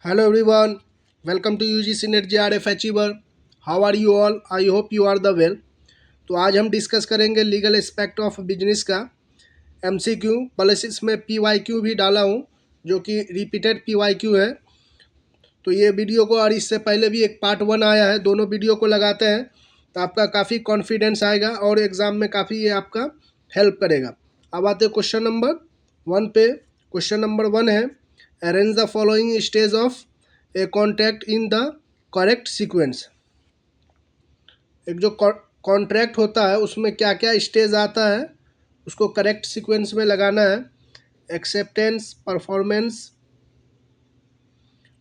Hello everyone, welcome to UGC Net JRF Achiever. How are you all? I hope you are the well. तो आज हम discuss करेंगे legal aspect of business का MCQ plus इसमें PYQ भी डाला हूँ जो कि रिपीटेड PYQ है। तो ये वीडियो को और इससे पहले भी एक पार्ट 1 आया है, दोनों वीडियो को लगाते हैं तो आपका काफ़ी कॉन्फिडेंस आएगा और एग्ज़ाम में काफ़ी ये आपका हेल्प करेगा। अब आते हैं क्वेश्चन नंबर 1 पे। क्वेश्चन नंबर 1 है arrange the following stage of a contract in the correct sequence. एक जो कॉन्ट्रैक्ट होता है उसमें क्या क्या स्टेज आता है उसको करेक्ट सीक्वेंस में लगाना है। Acceptance, performance,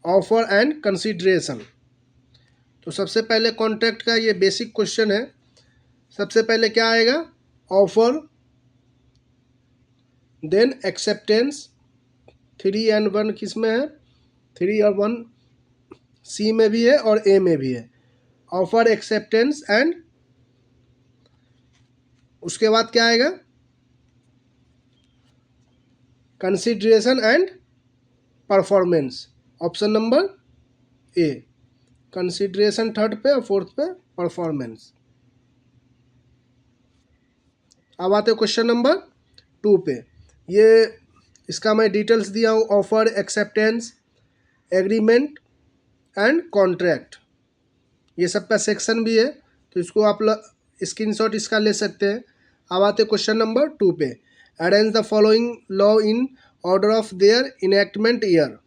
offer and consideration. तो सबसे पहले कॉन्ट्रैक्ट का ये बेसिक क्वेश्चन है। सबसे पहले क्या आएगा? Offer, then acceptance. 3 एंड 1 किस में है? 3 और 1 सी में भी है और ए में भी है। ऑफर, एक्सेप्टेंस एंड उसके बाद क्या आएगा? Consideration and performance. Option number A. Consideration third पे और फोर्थ पे परफॉर्मेंस। अब आते क्वेश्चन नंबर 2 पे। ये इसका मैं डिटेल्स दिया हूँ, offer, acceptance, agreement and contract, ये सब का सेक्शन भी है तो इसको आप स्क्रीनशॉट इसका ले सकते हैं। अब आते क्वेश्चन नंबर 2 पे। Arrange the following law in order of their enactment year.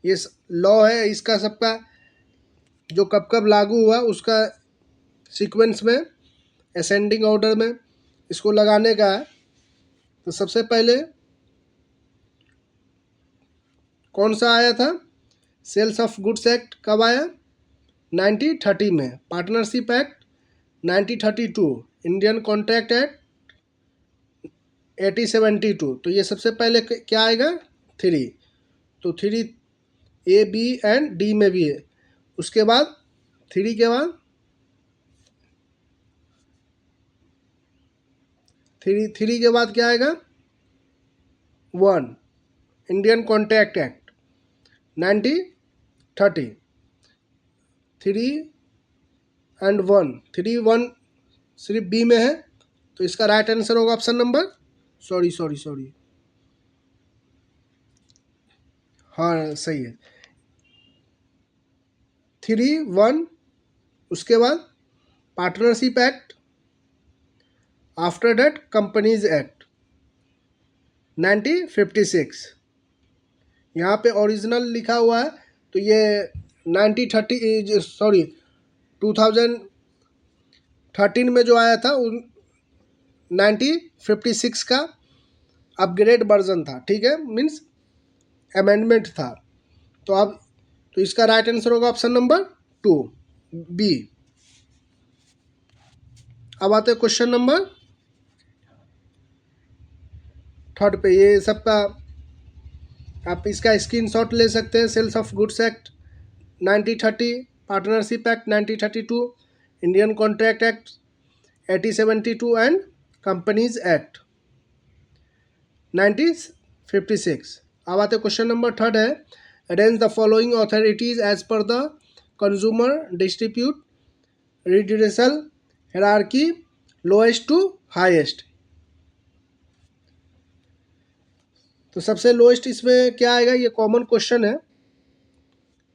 ये लॉ है, इसका सबका जो कब कब लागू हुआ उसका सीक्वेंस में असेंडिंग ऑर्डर में इसको लगाने का है। तो सबसे पहले कौन सा आया था? सेल्स ऑफ गुड्स एक्ट कब आया? 1930 में। Partnership act 1932। Indian contract act 1872। तो ये सबसे पहले क्या आएगा? 3। तो 3 ए, बी एंड डी में भी है। उसके बाद 3 के बाद 3 के बाद क्या आएगा? 1 इंडियन कॉन्ट्रैक्ट एक्ट 1930। 3 एंड 1, 3 1 सिर्फ बी में है तो इसका राइट आंसर होगा ऑप्शन नंबर सॉरी हाँ सही है। 3 1। उसके बाद partnership act, after that companies act 1956। यहाँ पे ओरिजिनल लिखा हुआ है तो ये 2013 में जो आया था 1956 का अपग्रेड वर्जन था, ठीक है, मीन्स अमेंडमेंट था। तो अब तो इसका राइट आंसर होगा ऑप्शन नंबर 2 बी। अब आते हैं क्वेश्चन नंबर 3 पे। ये सबका आप इसका स्क्रीनशॉट ले सकते हैं। Sales of goods act 1930, partnership act 1932, Indian contract act 1872 and companies act 1956। अब आते क्वेश्चन नंबर 3 है arrange the following authorities as per the consumer dispute redressal hierarchy lowest to highest. तो सबसे लोएस्ट इसमें क्या आएगा? ये कॉमन क्वेश्चन है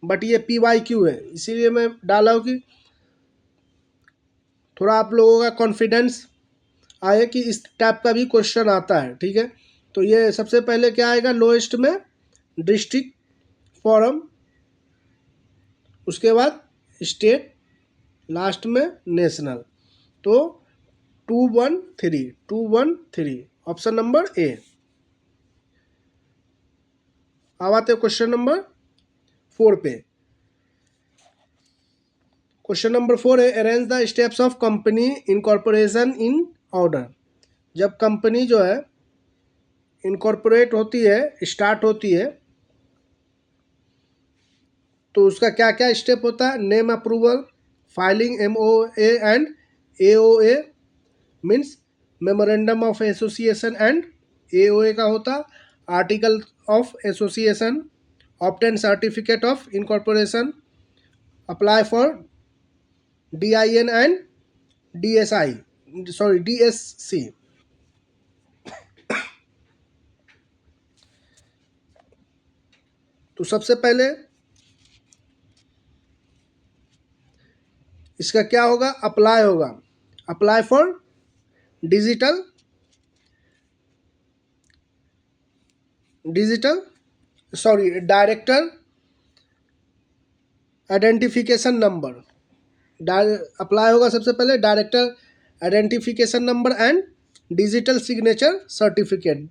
बट ये PYQ है, इसीलिए मैं डाला हूँ कि थोड़ा आप लोगों का कॉन्फिडेंस आए कि इस टाइप का भी क्वेश्चन आता है, ठीक है। तो ये सबसे पहले क्या आएगा? लोएस्ट में डिस्ट्रिक्ट फॉरम, उसके बाद स्टेट, लास्ट में नेशनल। तो 213 ऑप्शन नंबर ए। अब आते क्वेश्चन नंबर 4 पे। क्वेश्चन नंबर 4 है arrange the steps of company incorporation in order. जब कंपनी जो है इनकॉर्पोरेट होती है, स्टार्ट होती है, तो उसका क्या क्या स्टेप होता है? Name approval, filing MOA and AOA means memorandum of association and AOA का होता article of association, obtain certificate of incorporation, apply for DIN and DSC। तो सबसे पहले इसका क्या होगा, अप्लाई होगा, apply for director identification number. Apply होगा सबसे पहले director identification number and digital signature certificate.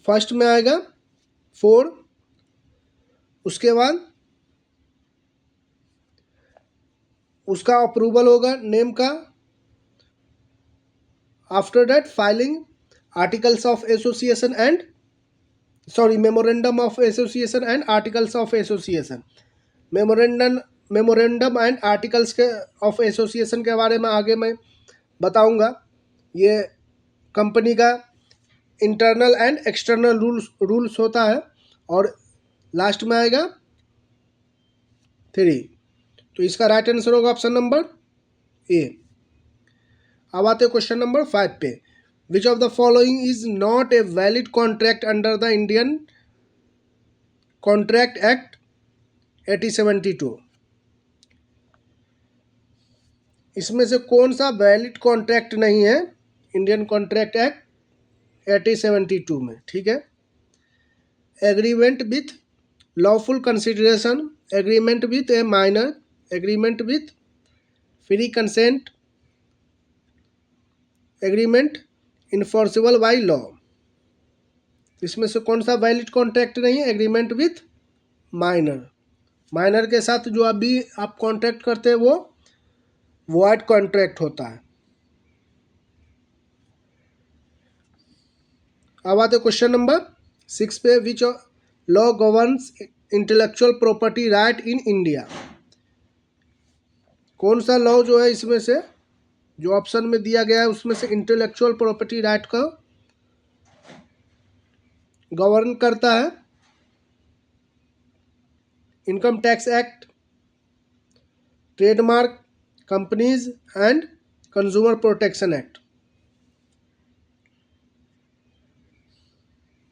First में आएगा 4, उसके बाद उसका अप्रूवल होगा नेम का। After that filing articles of association and memorandum of association and articles of association. Memorandum and articles के ऑफ एसोसिएशन के बारे में आगे मैं बताऊंगा। ये कंपनी का इंटरनल एंड एक्सटर्नल रूल्स होता है। और लास्ट में आएगा 3। तो इसका राइट आंसर होगा ऑप्शन नंबर ए। अब आते हैं क्वेश्चन नंबर 5 पे। Which of the following is not a valid contract under the Indian contract act 1872। इसमें से कौन सा वैलिड कॉन्ट्रैक्ट नहीं है इंडियन कॉन्ट्रैक्ट एक्ट 1872 में? ठीक है, agreement with lawful consideration, agreement with A minor, agreement with free consent, agreement enforceable by law. इसमें से कौन सा वैलिड कॉन्ट्रैक्ट नहीं है? Agreement with minor. माइनर के साथ जो अभी आप कॉन्ट्रैक्ट करते हैं वो वॉइड कॉन्ट्रैक्ट होता है। अब आते क्वेश्चन नंबर 6 पे। Which law governs intellectual property right in India? कौन सा लॉ जो है इसमें से जो ऑप्शन में दिया गया है उसमें से इंटेलेक्चुअल प्रॉपर्टी राइट को गवर्न करता है? Income tax act, trademark, companies and consumer protection act.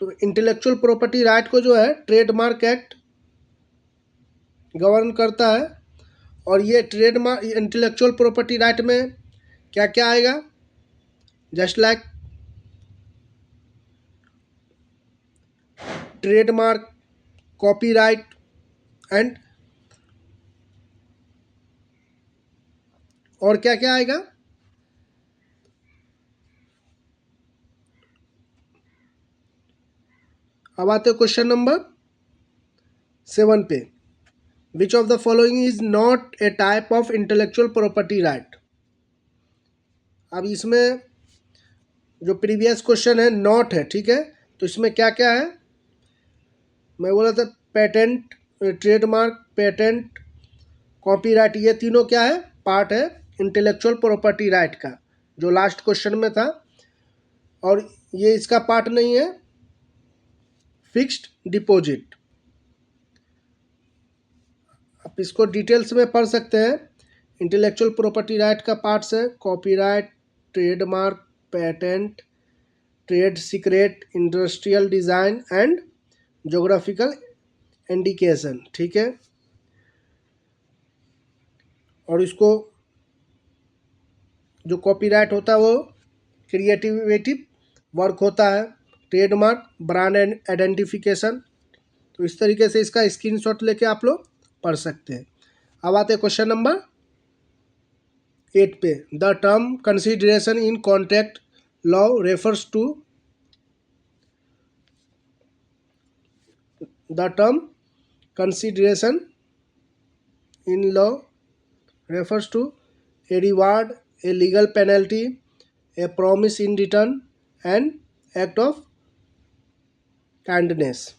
तो इंटेलेक्चुअल प्रॉपर्टी राइट को जो है ट्रेडमार्क एक्ट गवर्न करता है। और ये ट्रेडमार्क इंटेलेक्चुअल प्रॉपर्टी राइट में क्या क्या आएगा? Just like trademark, copyright and और क्या क्या आएगा? अब आते क्वेश्चन नंबर 7 पे। Which of the following is not a type of intellectual property right? अब इसमें जो प्रीवियस क्वेश्चन है नॉट है, ठीक है, तो इसमें क्या क्या है? मैं बोला था पेटेंट, ट्रेडमार्क, पेटेंट, कॉपीराइट, ये तीनों क्या है? पार्ट है इंटेलेक्चुअल प्रॉपर्टी राइट का, जो लास्ट क्वेश्चन में था। और ये इसका पार्ट नहीं है फिक्स्ड डिपॉजिट। आप इसको डिटेल्स में पढ़ सकते हैं। इंटेलेक्चुअल प्रॉपर्टी राइट का पार्ट्स है copyright, trademark, patent, trade secret, industrial design and geographical indication, ठीक है। और इसको जो कॉपीराइट होता है वो क्रिएटिविटी वर्क होता है, ट्रेडमार्क ब्रांड आइडेंटिफिकेशन। तो इस तरीके से इसका स्क्रीनशॉट लेके आप लोग पढ़ सकते हैं। अब आते हैं क्वेश्चन नंबर 8 पे। The term consideration in contract law refers to, the term consideration in law refers to a reward, a legal penalty, a promise in return, and act of kindness।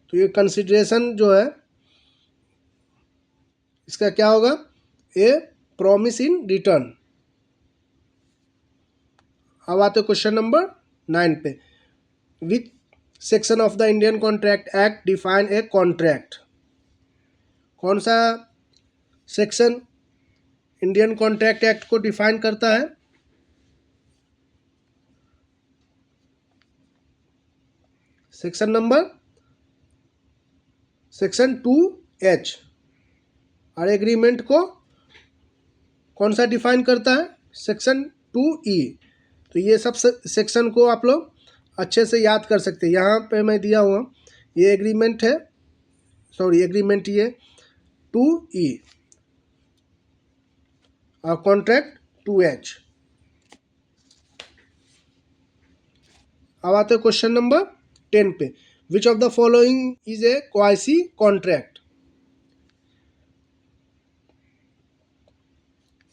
तो ये कंसिडरेशन जो है इसका क्या होगा? ए promise in return. अब आते question number 9 पे। Which section of the Indian contract act define a contract? कौन सा सेक्शन इंडियन कॉन्ट्रैक्ट एक्ट को डिफाइन करता है? Section number section 2H। और एग्रीमेंट को कौन सा डिफाइन करता है? Section 2E। तो ये सब सेक्शन को आप लोग अच्छे से याद कर सकते हैं। यहाँ पे मैं दिया हुआ ये एग्रीमेंट है, सॉरी एग्रीमेंट ये 2E और कॉन्ट्रैक्ट 2H। अब आते क्वेश्चन नंबर 10 पे। Which of the following is a quasi contract?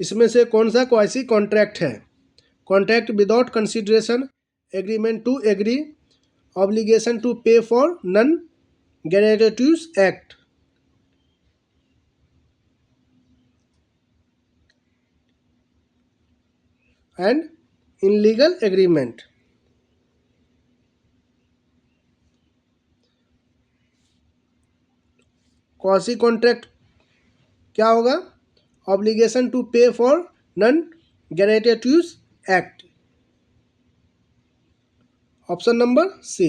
इसमें से कौन सा क्वासी कॉन्ट्रैक्ट है? Contract without consideration, agreement to agree, obligation to pay for non gratuitous act. And illegal agreement. Quasi contract क्या होगा? Obligation to pay for non gratuitous act. Option number C.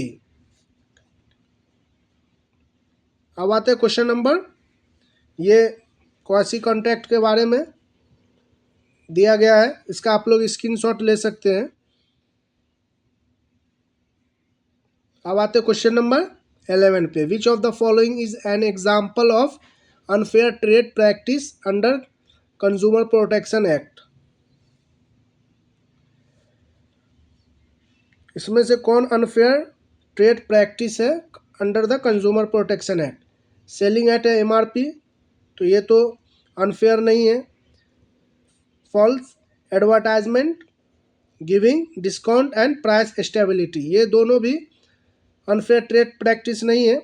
अब आते हैं क्वेश्चन नंबर, ये quasi contract के बारे में दिया गया है, इसका आप लोग स्क्रीनशॉट ले सकते हैं। अब आते हैं क्वेश्चन नंबर 11 पे। Which of the following is an example of unfair trade practice under consumer protection act? इसमें से कौन अनफेयर ट्रेड प्रैक्टिस है under the consumer protection act? Selling at MRP, तो ये तो अनफेयर नहीं है। False advertisement, giving discount and price stability, ये दोनों भी अनफेयर ट्रेड प्रैक्टिस नहीं है।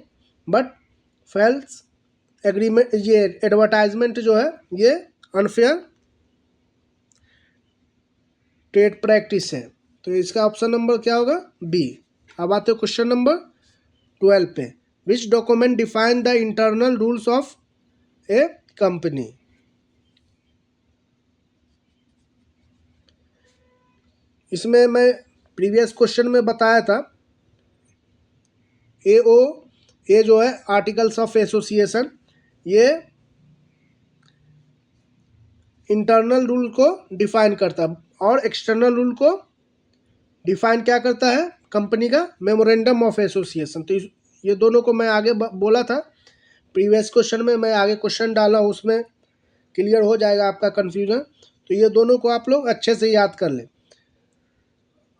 बट फॉल्स एग्रीमेंट, ये एडवर्टाइजमेंट जो है ये अनफेयर ट्रेड प्रैक्टिस है। तो इसका ऑप्शन नंबर क्या होगा? बी। अब आते हैं क्वेश्चन नंबर 12 पे। Which document define the internal rules of a company? इसमें मैं प्रीवियस क्वेश्चन में बताया था, AOA जो है आर्टिकल्स ऑफ एसोसिएशन, ये इंटरनल रूल को डिफाइन करता है और एक्सटर्नल रूल को डिफाइन क्या करता है? कंपनी का मेमोरेंडम ऑफ एसोसिएशन। तो ये दोनों को मैं आगे बोला था प्रीवियस क्वेश्चन में, मैं आगे क्वेश्चन डाला उसमें क्लियर हो जाएगा आपका कन्फ्यूजन। तो ये दोनों को आप लोग अच्छे से याद कर लें।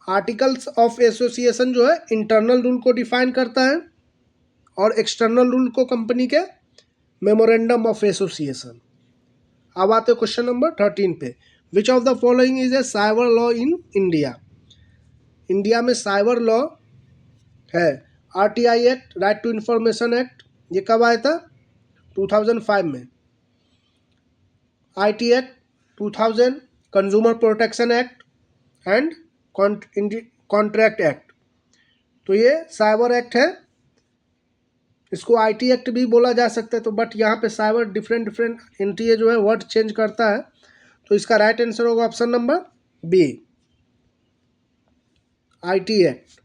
आर्टिकल्स ऑफ एसोसिएशन जो है इंटरनल रूल को डिफाइन करता है और एक्सटर्नल रूल को कंपनी के मेमोरेंडम ऑफ एसोसिएशन। अब आते क्वेश्चन नंबर 13 पे। Which of the following is a cyber law in India? India में साइबर लॉ है RTI act, right to information act, ये कब आया था? 2005 में। IT act 2000, consumer protection act and contract act. तो ये साइबर एक्ट है, इसको IT एक्ट भी बोला जा सकता है। तो बट यहाँ पे साइबर डिफरेंट एंट्री जो है वर्ड चेंज करता है। तो इसका राइट आंसर होगा option number B, IT act.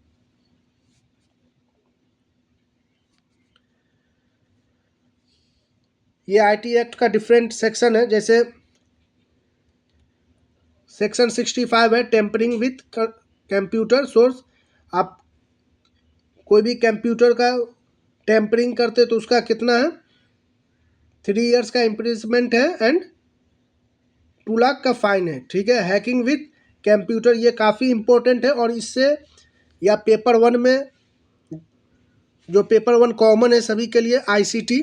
ये IT एक्ट का डिफरेंट सेक्शन है, जैसे सेक्शन 65 है टेम्परिंग विथ कंप्यूटर सोर्स। आप कोई भी कंप्यूटर का टेम्परिंग करते तो उसका कितना है? 3 इयर्स का इम्प्रिजमेंट है एंड 2 लाख का फाइन है। ठीक है। हैकिंग विथ कंप्यूटर, ये काफ़ी इम्पोर्टेंट है और इससे या पेपर 1 में, जो पेपर 1 कॉमन है सभी के लिए ICT,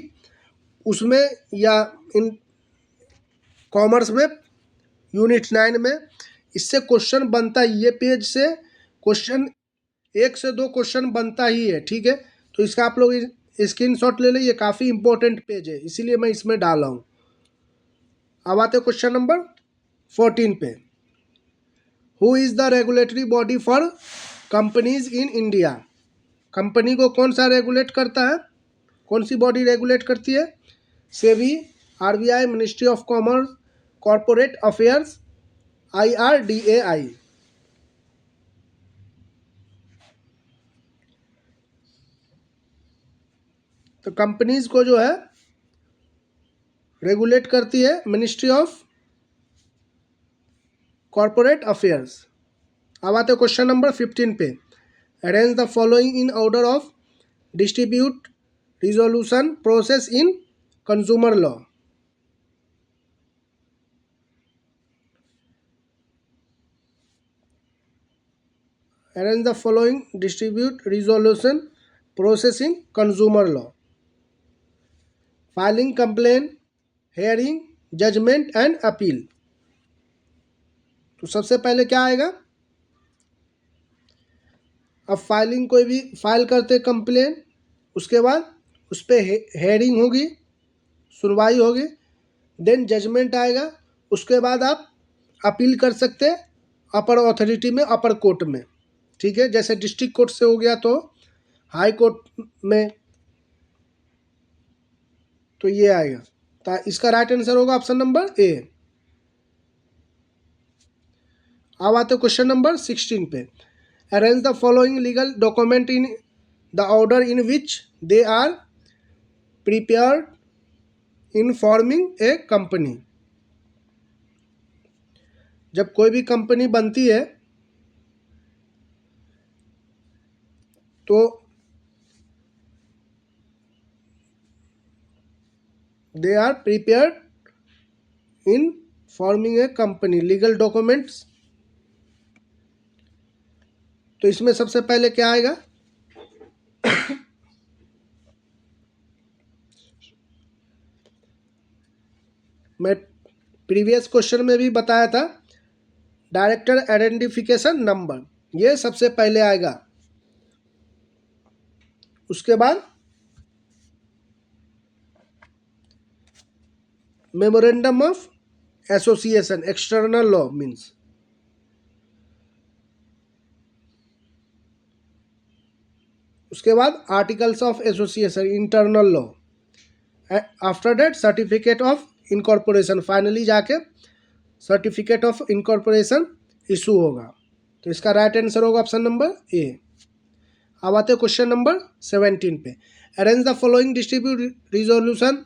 उसमें या इन कॉमर्स में यूनिट 9 में इससे क्वेश्चन बनता ही, ये पेज से क्वेश्चन 1 से 2 क्वेश्चन बनता ही है। ठीक है। तो इसका आप लोग स्क्रीनशॉट ले लें, ये काफ़ी इंपॉर्टेंट पेज है इसीलिए मैं इसमें डाला हूँ। अब आते क्वेश्चन नंबर 14 पे। Who is the regulatory body for companies in India. Company को कौन सा रेगुलेट करता है, कौन सी बॉडी रेगुलेट करती है? SEBI, RBI, ministry of commerce, corporate affairs, IRDAI। तो कंपनीज को जो है रेगुलेट करती है मिनिस्ट्री ऑफ कॉरपोरेट अफेयर्स। अब आते क्वेश्चन नंबर 15 पे। Arrange the following in order of distribute resolution process in consumer law. Arrange the following dispute resolution process in consumer law: filing complaint, hearing, judgment and appeal। तो सबसे पहले क्या आएगा? अब filing कोई भी फाइल करते कंप्लेन, उसके बाद उस पर हेयरिंग होगी, सुनवाई होगी, देन जजमेंट आएगा, उसके बाद आप अपील कर सकते हैं अपर अथॉरिटी में, अपर कोर्ट में। ठीक है, जैसे डिस्ट्रिक्ट कोर्ट से हो गया तो हाई कोर्ट में। तो ये आएगा, तो इसका राइट आंसर होगा ऑप्शन नंबर ए। अब आते क्वेश्चन नंबर 16 पे। Arrange the following legal document in the order in which they are prepared in forming a company. जब कोई भी कंपनी बनती है तो they are prepared in forming a company, legal documents. तो इसमें सबसे पहले क्या आएगा? मैं प्रीवियस क्वेश्चन में भी बताया था, डायरेक्टर आइडेंटिफिकेशन नंबर, ये सबसे पहले आएगा। उसके बाद memorandum of association, external law means. उसके बाद articles of association, internal law. After that certificate of incorporation, finally जाके सर्टिफिकेट ऑफ इनकॉर्पोरेशन इशू होगा। तो इसका राइट आंसर होगा ऑप्शन नंबर ए। अब आते क्वेश्चन नंबर 17 पे। Arrange the following distribute resolution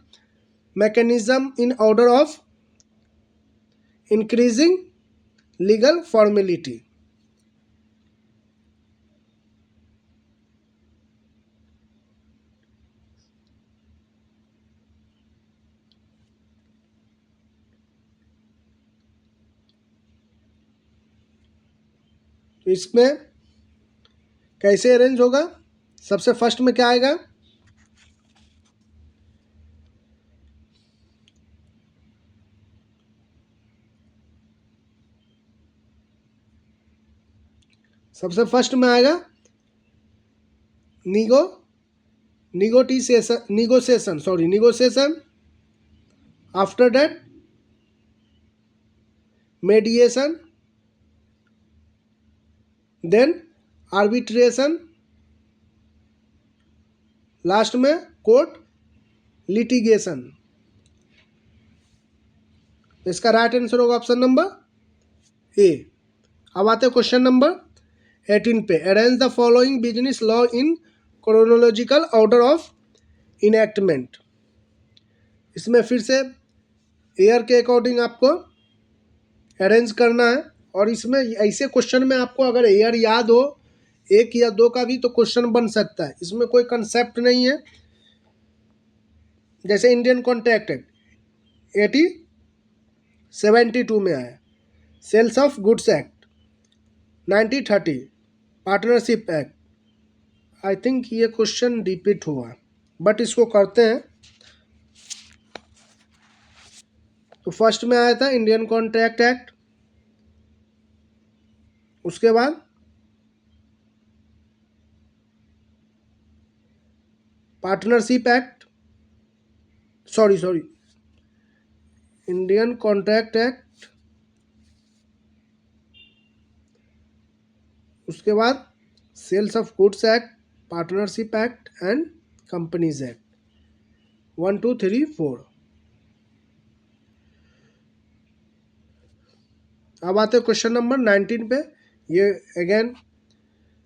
mechanism in order of increasing legal formality. तो इसमें कैसे अरेंज होगा? सबसे फर्स्ट में क्या आएगा? सबसे फर्स्ट में आएगा negotiation. After that mediation, then arbitration, last में कोर्ट लिटिगेशन। इसका राइट आंसर होगा ऑप्शन नंबर ए। अब आते क्वेश्चन नंबर 18 पे। Arrange the following business law in chronological order of enactment. इसमें फिर से ईयर के अकॉर्डिंग आपको अरेंज करना है, और इसमें ऐसे क्वेश्चन में आपको अगर ईयर याद हो, एक या दो का भी तो क्वेश्चन बन सकता है। इसमें कोई कंसेप्ट नहीं है। जैसे इंडियन कॉन्ट्रैक्ट एक्ट 1872 में आया, sales of goods act 1930, partnership act. I think ये क्वेश्चन रिपीट हुआ, बट इसको करते हैं। तो फर्स्ट में आया था इंडियन कॉन्ट्रैक्ट एक्ट, उसके बाद partnership act, sorry Indian contract act उसके बाद sales of goods act, partnership act and companies act. 1 2 3 4। अब आते हैं क्वेश्चन नंबर 19 पे। ये अगेन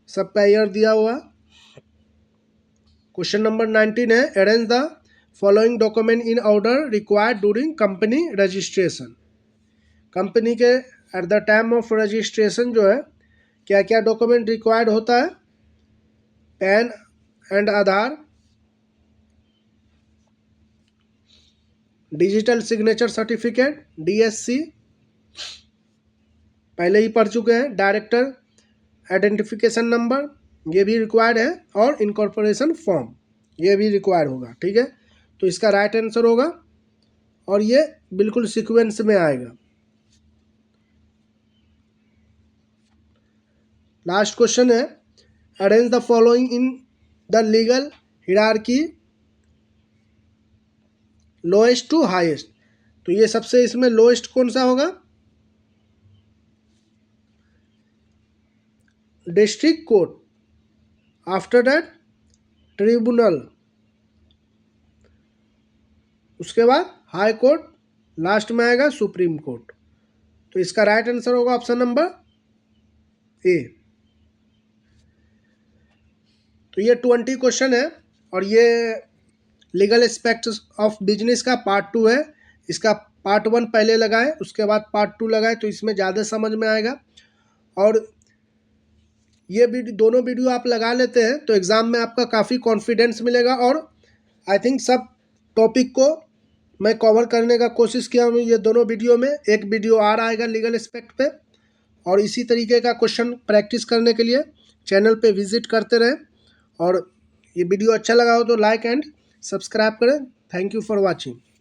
सबका ईयर दिया हुआ। क्वेश्चन नंबर 19 है, arrange the following document in order required during company registration. Company के at the time of registration जो है क्या क्या डॉक्यूमेंट रिक्वायर्ड होता है? PAN and Aadhaar, digital signature certificate DSC पहले ही पढ़ चुके हैं, डायरेक्टर आइडेंटिफिकेशन नंबर ये भी रिक्वायर्ड है, और इनकॉर्पोरेशन फॉर्म ये भी रिक्वायर्ड होगा। ठीक है, तो इसका राइट आंसर होगा, और ये बिल्कुल सीक्वेंस में आएगा। लास्ट क्वेश्चन है, arrange the following in the legal hierarchy lowest to highest. तो ये सबसे इसमें लोएस्ट कौन सा होगा? District court, after that tribunal, उसके बाद हाई कोर्ट, लास्ट में आएगा सुप्रीम कोर्ट। तो इसका राइट आंसर होगा ऑप्शन नंबर ए। तो ये 20 क्वेश्चन है, और ये लीगल एस्पेक्ट्स ऑफ बिजनेस का पार्ट 2 है। इसका पार्ट 1 पहले लगाए, उसके बाद पार्ट 2 लगाए, तो इसमें ज़्यादा समझ में आएगा। और ये दोनों वीडियो आप लगा लेते हैं तो एग्ज़ाम में आपका काफ़ी कॉन्फिडेंस मिलेगा। और आई थिंक सब टॉपिक को मैं कवर करने का कोशिश किया हूँ ये दोनों वीडियो में। एक वीडियो और आएगा लीगल एस्पेक्ट पे, और इसी तरीके का क्वेश्चन प्रैक्टिस करने के लिए चैनल पे विजिट करते रहें। और ये वीडियो अच्छा लगा हो तो लाइक एंड सब्सक्राइब करें। Thank you for watching.